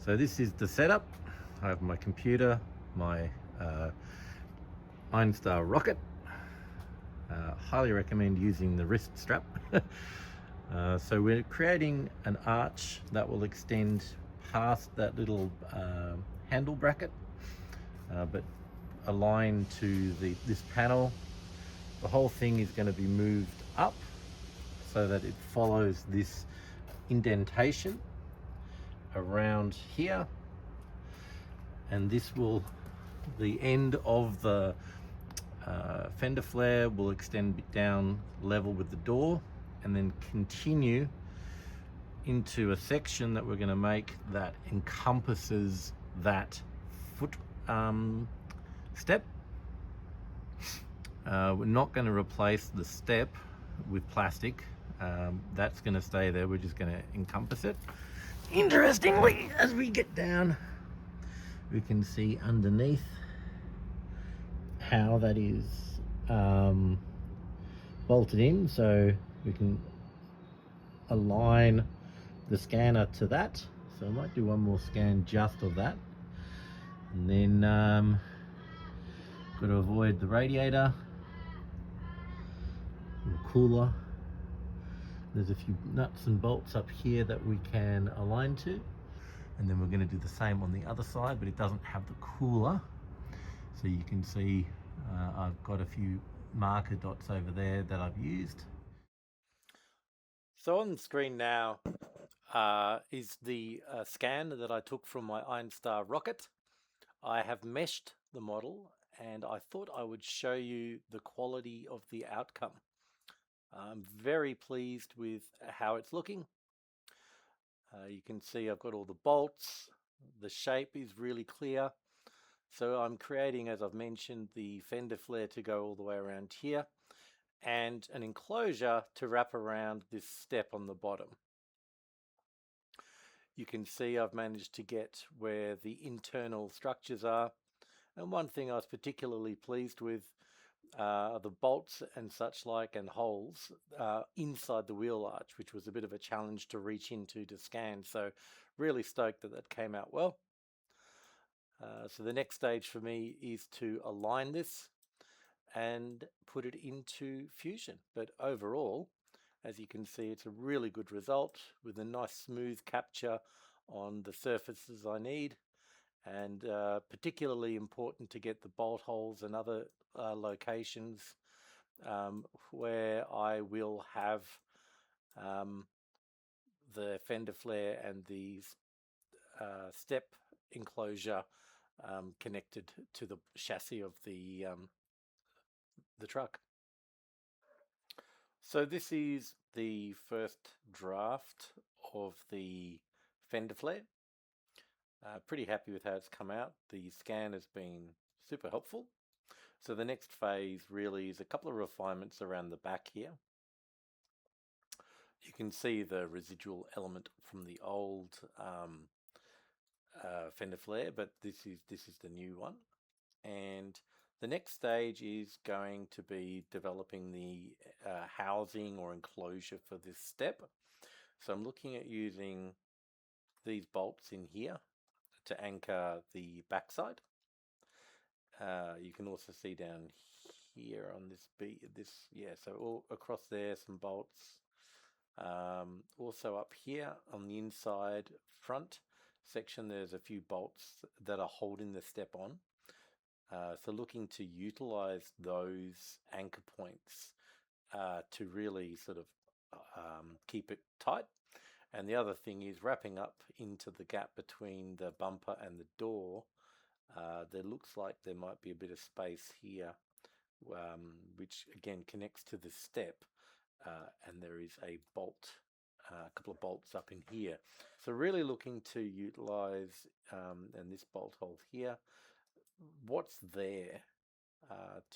So this is the setup. I have my computer, my Einstar Rockit. Highly recommend using the wrist strap. So we're creating an arch that will extend past that little handle bracket, but aligned to this panel. The whole thing is going to be moved up so that it follows this indentation around here, and this will, the end of the fender flare will extend down level with the door and then continue into a section that we're going to make that encompasses that foot step. We're not going to replace the step with plastic. That's going to stay there. We're just going to encompass it. Interestingly, as we get down, we can see underneath how that is bolted in, so we can align the scanner to that. So I might do one more scan just of that, and then got to avoid the radiator or cooler. There's a few nuts and bolts up here that we can align to, and then we're going to do the same on the other side, but it doesn't have the cooler. So you can see I've got a few marker dots over there that I've used. So on the screen now is the scan that I took from my Einstar Rockit. I have meshed the model, and I thought I would show you the quality of the outcome. I'm very pleased with how it's looking. You can see I've got all the bolts. The shape is really clear. So I'm creating, as I've mentioned, the fender flare to go all the way around here, and an enclosure to wrap around this step on the bottom. You can see I've managed to get where the internal structures are. And one thing I was particularly pleased with the bolts and such like, and holes inside the wheel arch, which was a bit of a challenge to reach into to scan. So really stoked that that came out well. So the next stage for me is to align this and put it into Fusion. But overall, as you can see, it's a really good result with a nice smooth capture on the surfaces I need, and particularly important to get the bolt holes and other locations where I will have the fender flare and the step enclosure connected to the chassis of the truck. So this is the first draft of the fender flare. Pretty happy with how it's come out. The scan has been super helpful. So the next phase really is a couple of refinements around the back here. You can see the residual element from the old fender flare, but this is the new one. And the next stage is going to be developing the housing or enclosure for this step. So I'm looking at using these bolts in here to anchor the backside. You can also see down here on this, so all across there, some bolts. Also up here on the inside front section, there's a few bolts that are holding the step on. So looking to utilize those anchor points to really sort of keep it tight. And the other thing is wrapping up into the gap between the bumper and the door. There looks like there might be a bit of space here, which again connects to the step, and there is a bolt, a couple of bolts up in here. So really looking to utilize, and this bolt hole here, what's there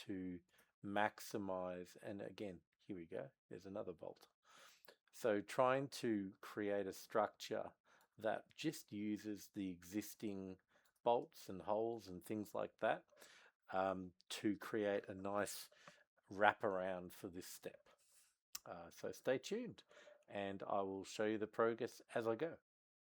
to maximize. And again, here we go, there's another bolt. So trying to create a structure that just uses the existing bolts and holes and things like that to create a nice wraparound for this step. So stay tuned, and I will show you the progress as I go.